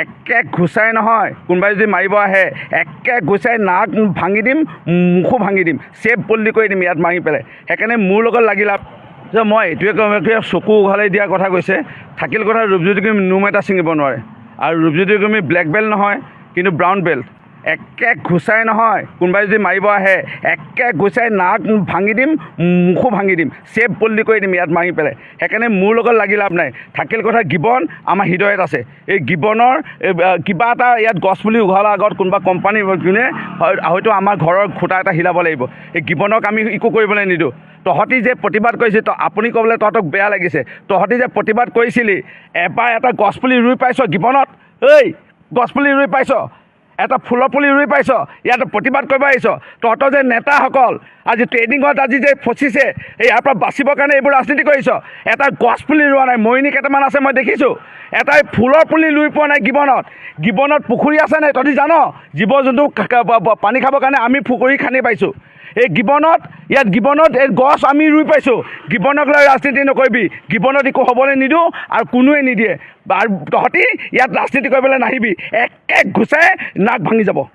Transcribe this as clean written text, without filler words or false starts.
একে ঘুচাই নহয়, কোনোবাই যদি মাৰিব আহে একে ঘুচাই নাক ভাঙি দিম, মুখো ভাঙি দিম, চেপ বদলি কৰি দিম ইয়াত মাৰি পেলাই। সেইকাৰণে মোৰ লগত লাগি লাভ যে মই এইটোৱে কওঁ, চকু উঘালি দিয়াৰ কথা কৈছে। থাকিল কথা ৰূপজ্যোতি কুৰ্মী নোম এটা ছিঙিব নোৱাৰে, আৰু ৰূপজ্যোতি কুৰ্মী ব্লেক বেল্ট নহয় কিন্তু ব্ৰাউন বেল্ট। একে ঘুচাই নহয়, কোনোবাই যদি মাৰিব আহে একে ঘুচাই নাক ভাঙি দিম, মুখো ভাঙি দিম, চেপ বদলি কৰি দিম ইয়াত মাৰি পেলাই। সেইকাৰণে মোৰ লগত লাগি লাভ নাই। থাকিল কথা গিবন আমাৰ হৃদয়ত আছে। এই গিবনৰ কিবা এটা ইয়াত গছপুলি উঘালাৰ আগত কোনোবা কোম্পানী যোনে হয়তো আমাৰ ঘৰৰ খুঁটা এটা হিলাব লাগিব। এই গিবনক আমি একো কৰিবলৈ নিদিওঁ। তহঁতি যে প্ৰতিবাদ কৰিছিল, আপুনি ক'বলৈ তহঁতক বেয়া লাগিছে। তহঁতি যে প্ৰতিবাদ কৰিছিলি, এবাৰ এটা গছপুলি ৰুই পাইছ গিবনত? এই গছপুলি ৰুই পাইছ? এটা ফুলৰ পুলি ৰুই পাইছ? ইয়াত প্ৰতিবাদ কৰিব আহিছ? তহঁতৰ যে নেতাসকল আজি ট্ৰেইনিঙত আজি যে ফচিছে, ইয়াৰ পৰা বাচিবৰ কাৰণে এইবোৰ ৰাজনীতি কৰিছ। এটা গছপুলি ৰোৱা নাই, মৰিনী কেইটামান আছে মই দেখিছোঁ। এটাই ফুলৰ পুলি ৰুই পোৱা নাই গিবনত। গিবনত পুখুৰী আছে নাই তহঁতি জান? জীৱ জন্তু পানী খাবৰ কাৰণে আমি পুখুৰী খান্দি পাইছোঁ। এই গিবনত, ইয়াত গিবনত এই গছ আমি ৰুই পাইছোঁ। গিবনক লৈ ৰাজনীতি নকৰিবি। গিবনত একো হ'বলৈ নিদিওঁ আৰু কোনোৱে নিদিয়ে। আৰু তহঁতি ইয়াত ৰাজনীতি কৰিবলৈ নাহিবি। একে ঘুচাই নাক ভাঙি যাব।